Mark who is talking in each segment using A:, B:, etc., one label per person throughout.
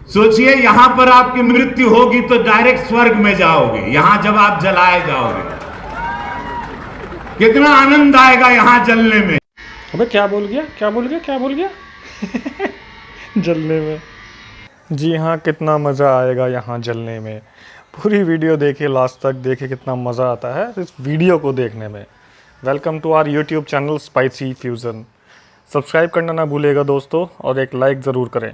A: सोचिए, यहां पर आपकी मृत्यु होगी तो डायरेक्ट स्वर्ग में जाओगे। यहां जब आप जलाए जाओगे, कितना आनंद आएगा यहां जलने में।
B: अबे क्या बोल गया जलने में। जी हाँ, कितना मज़ा आएगा यहाँ जलने में। पूरी वीडियो देखिए, लास्ट तक देखिए, कितना मज़ा आता है इस वीडियो को देखने में। Welcome to our YouTube channel spicy fusion. Subscribe करना ना भूलिएगा दोस्तों, और एक लाइक ज़रूर करें।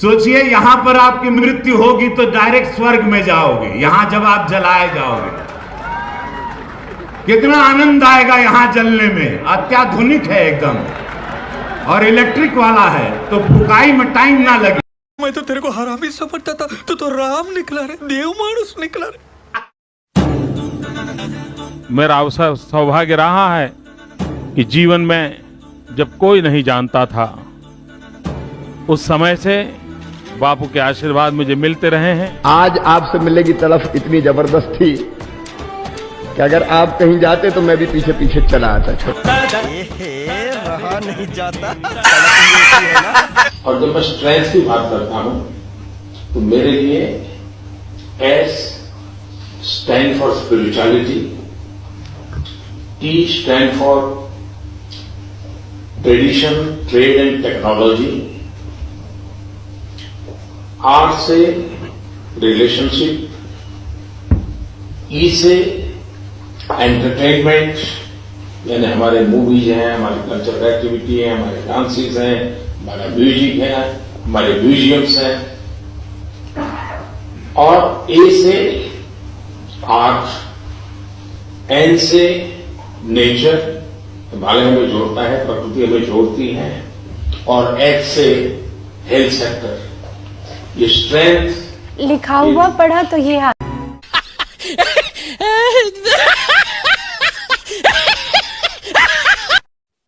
A: सोचिए, यहां पर आपकी मृत्यु होगी तो डायरेक्ट स्वर्ग में जाओगे। यहां जब आप जलाए जाओगे, कितना आनंद आएगा यहां जलने में। अत्याधुनिक है एकदम, और इलेक्ट्रिक वाला है, तो फुकाई में टाइम ना लगे।
C: मैं तो तेरे को हरामी समझता था, तो राम निकला रे, देव मानुस निकला रे।
D: मेरा अवसर सौभाग्य रहा है कि जीवन में जब कोई नहीं जानता था, उस समय से बापू के आशीर्वाद मुझे मिलते रहे हैं।
E: आज आपसे मिलने की तड़फ इतनी जबरदस्त थी कि अगर आप कहीं जाते तो मैं भी पीछे पीछे चला आता।
C: रहा नहीं जाता।
F: और जब मैं स्ट्रेंथ की बात करता हूं तो मेरे लिए S stand for spirituality, T stand for tradition, trade and technology, R से रिलेशनशिप, ई से एंटरटेनमेंट, यानी हमारे मूवीज हैं, हमारी कल्चरल एक्टिविटी है, हमारे डांसेस हैं, हमारा म्यूजिक है, हमारे म्यूजियम्स हैं, और ए से आर्ट, एन से नेचर, हिमालय हमें जोड़ता है, प्रकृति हमें जोड़ती है, और एच से हेल्थ सेक्टर। ये स्ट्रेंथ
G: लिखा हुआ पढ़ा तो ये हाथ।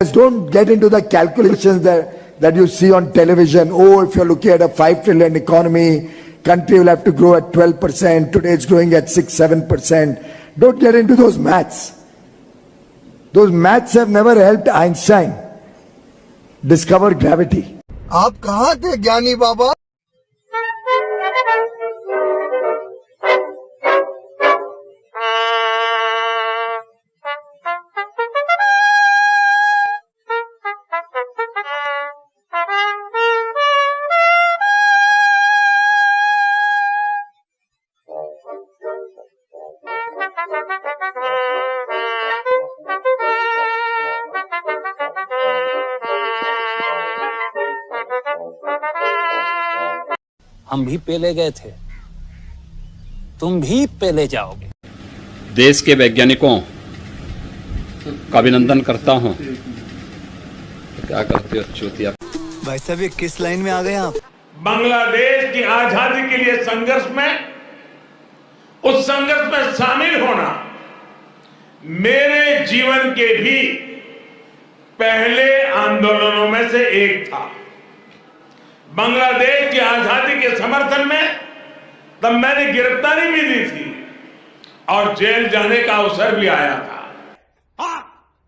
H: Don't get into the calculations that you see on television. Oh, if you're looking at a 5 trillion economy, country will have to grow at 12%. Today it's growing at 6-7%. Don't get into those maths. Those maths have never helped Einstein discover gravity.
E: आप कहाँ थे ज्ञानी बाबा?
I: हम भी पेले गए थे, तुम भी पेले जाओगे।
J: देश के वैज्ञानिकों का अभिनंदन करता हूं। क्या करते हो चूतिया।
C: भाई साहब, ये किस लाइन में आ गए आप?
A: बांग्लादेश की आजादी के लिए संघर्ष में, उस संघर्ष में शामिल होना मेरे जीवन के भी पहले आंदोलनों में से एक था। बांग्लादेश की आजादी के समर्थन में तब मैंने गिरफ्तारी भी दी थी और जेल जाने का अवसर भी आया था।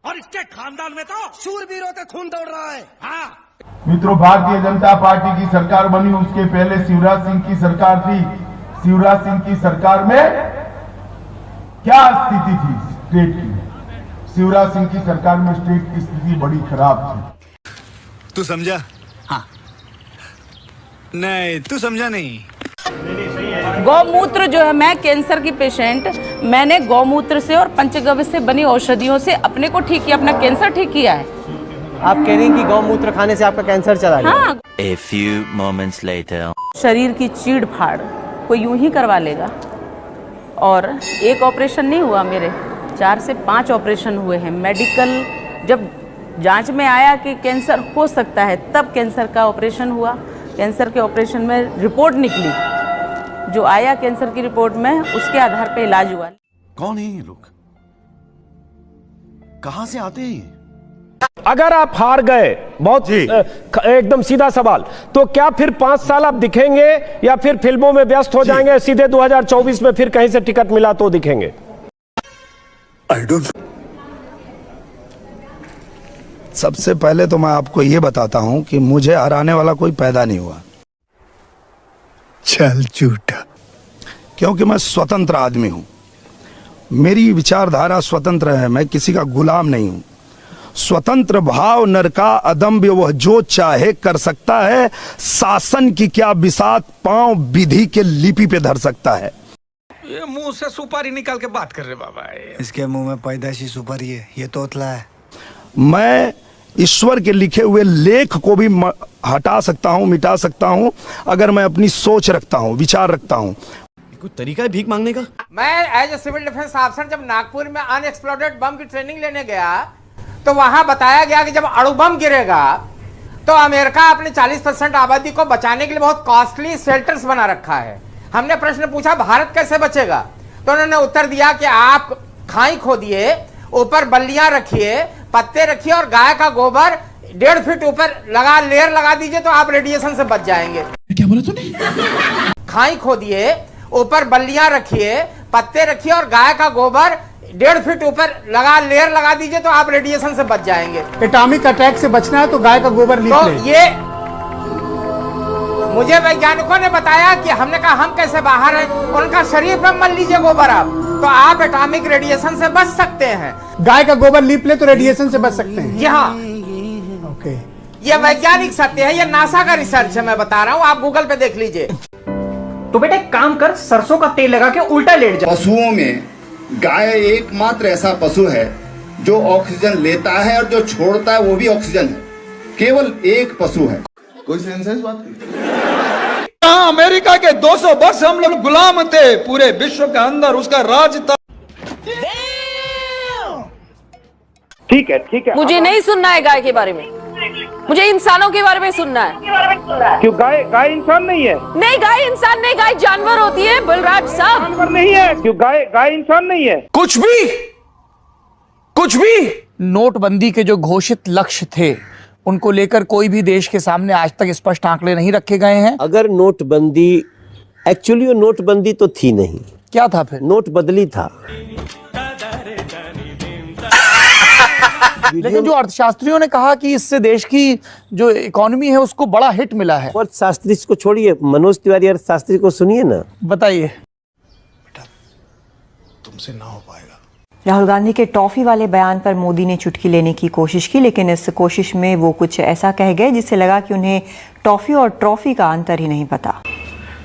C: और इसके खानदान में तो शूरवीरों का खून दौड़ रहा है।
K: मित्रों, भारतीय जनता पार्टी की सरकार बनी, उसके पहले शिवराज सिंह की सरकार थी। शिवराज सिंह की सरकार में क्या स्थिति थी स्टेट की? शिवराज सिंह की सरकार में स्टेट की स्थिति बड़ी खराब थी।
C: तू समझा? हाँ। नहीं, तू समझा नहीं।
G: गौमूत्र जो है, मैं कैंसर की पेशेंट, मैंने गौमूत्र से और पंचगव्य से बनी औषधियों से अपने को ठीक किया, अपना कैंसर ठीक किया है।
L: आप कह रही हैं कि गौमूत्र खाने से आपका कैंसर चला गया?
G: हाँ।
I: A few moments later.
G: शरीर की चीड़ फाड़ कोई यूं ही करवा लेगा। और एक ऑपरेशन नहीं हुआ, मेरे 4 से 5 ऑपरेशन हुए हैं। मेडिकल जब जांच में आया कि कैंसर हो सकता है, तब कैंसर का ऑपरेशन हुआ। कैंसर के ऑपरेशन में रिपोर्ट निकली, जो आया कैंसर की रिपोर्ट में, उसके आधार पे इलाज हुआ।
C: कौन है ये लोग? कहां से आते हैं?
L: अगर आप हार गए, बहुत एकदम सीधा सवाल, तो क्या फिर 5 साल आप दिखेंगे या फिर फिल्मों में व्यस्त हो जाएंगे? सीधे 2024 में फिर कहीं से टिकट मिला तो दिखेंगे?
E: I don't. सबसे पहले तो मैं आपको ये बताता हूं कि मुझे हराने वाला कोई पैदा नहीं हुआ।
H: चल झूठा।
K: क्योंकि मैं स्वतंत्र आदमी हूं, मेरी विचारधारा स्वतंत्र है, मैं किसी का गुलाम नहीं हूं। स्वतंत्र भाव नर का अदम्य, वह जो चाहे कर सकता है। शासन की क्या बिसात, पांव विधि के लिपि पे धर सकता है।
C: ये मुंह से सुपारी निकाल के बात कर रहे बाबा।
H: इसके मुंह में पैदाइशी सुपारी है, ये तोतला है।
K: मैं ईश्वर के लिखे हुए लेख को भी हटा सकता हूं, मिटा सकता हूं, अगर मैं अपनी सोच रखता हूं, विचार रखता हूं।
C: कोई तरीका है भीख मांगने का?
M: मैं as a civil defence officer जब नागपुर में अनएक्सप्लोडेड बम की ट्रेनिंग लेने गया तो वहां बताया गया कि जब अणु बम गिरेगा तो अमेरिका अपने 40% आबादी को बचाने के लिए बहुत कॉस्टली शेल्टर्स बना रखा है। हमने प्रश्न पूछा भारत कैसे बचेगा, तो उन्होंने उत्तर दिया कि आप खाई खोदिए, ऊपर बल्लियां रखिए, पत्ते रखिए और गाय का गोबर 1.5 फीट ऊपर लेयर लगा दीजिए तो आप रेडिएशन से बच जाएंगे।
C: क्या बोला तूने?
M: खाई खोदिए, ऊपर बल्लियां रखिए, पत्ते रखिए और गाय का गोबर 1.5 फीट ऊपर लेयर लगा दीजिए तो आप रेडिएशन से बच जाएंगे।
L: एटॉमिक अटैक से बचना है तो गाय का गोबर लीप
M: तो
L: ले।
M: ये मुझे वैज्ञानिकों ने बताया कि हमने कहा हम कैसे बाहर हैं, उनका शरीर पर मल लीजिए गोबर आप, तो आप एटॉमिक रेडिएशन से बच सकते हैं।
L: गाय का गोबर लीप ले तो रेडिएशन से बच सकते हैं।
M: जी हाँ,
L: ओके।
M: ये वैज्ञानिक सत्य है, ये नासा का रिसर्च है, मैं बता रहा हूँ, आप गूगल पे देख लीजिए।
C: तो बेटा एक काम कर, सरसों का तेल लगा के उल्टा लेट जा।
E: पशुओं में गाय एकमात्र ऐसा पशु है जो ऑक्सीजन लेता है और जो छोड़ता है वो भी ऑक्सीजन है। केवल एक पशु है। कोई सेंस है इस बात की?
C: अमेरिका के 200 वर्ष हम लोग गुलाम थे, पूरे विश्व के अंदर उसका राज था।
M: ठीक है।
G: मुझे नहीं सुनना है गाय के बारे में, मुझे इंसानों के बारे में सुनना है।
M: क्यों गाय इंसान नहीं है?
G: नहीं, गाय इंसान नहीं, गाय जानवर होती है बलराज साहब।
M: नहीं है। क्यों गाय इंसान नहीं है?
C: कुछ भी नोटबंदी के जो घोषित लक्ष्य थे उनको लेकर कोई भी देश के सामने आज तक स्पष्ट आंकड़े नहीं रखे गए हैं।
I: अगर नोटबंदी, एक्चुअली वो नोटबंदी तो थी नहीं,
C: क्या था फिर?
I: नोट बदली था।
C: लेकिन जो अर्थशास्त्रियों ने कहा कि इससे देश की जो इकोनॉमी है उसको बड़ा हिट मिला है।
I: अर्थशास्त्री को छोड़िए, मनोज तिवारी अर्थशास्त्री को सुनिए ना।
C: बताइए।
K: तुमसे ना हो पाएगा।
N: राहुल गांधी के टॉफी वाले बयान पर मोदी ने चुटकी लेने की कोशिश की, लेकिन इस कोशिश में वो कुछ ऐसा कह गए जिससे लगा कि उन्हें टॉफी और ट्रॉफी का अंतर ही नहीं पता।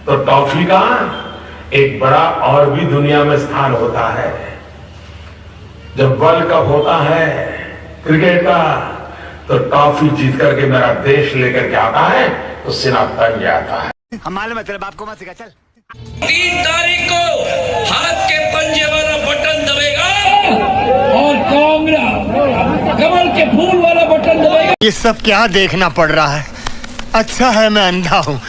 A: तो टॉफी का एक बड़ा और भी दुनिया में स्थान होता है। जब वर्ल्ड कप होता है क्रिकेट का, तो ट्रॉफी जीत करके मेरा देश लेकर के आता है तो सीना तंग आता है।
C: हम मालूम है, तेरे बाप को मत सिखा। चल
F: 3 तारीख को हाथ के पंजे वाला बटन दबेगा और कांग्रेस कमल के फूल वाला बटन दबेगा।
C: ये सब क्या देखना पड़ रहा है? अच्छा है मैं अंधा हूँ।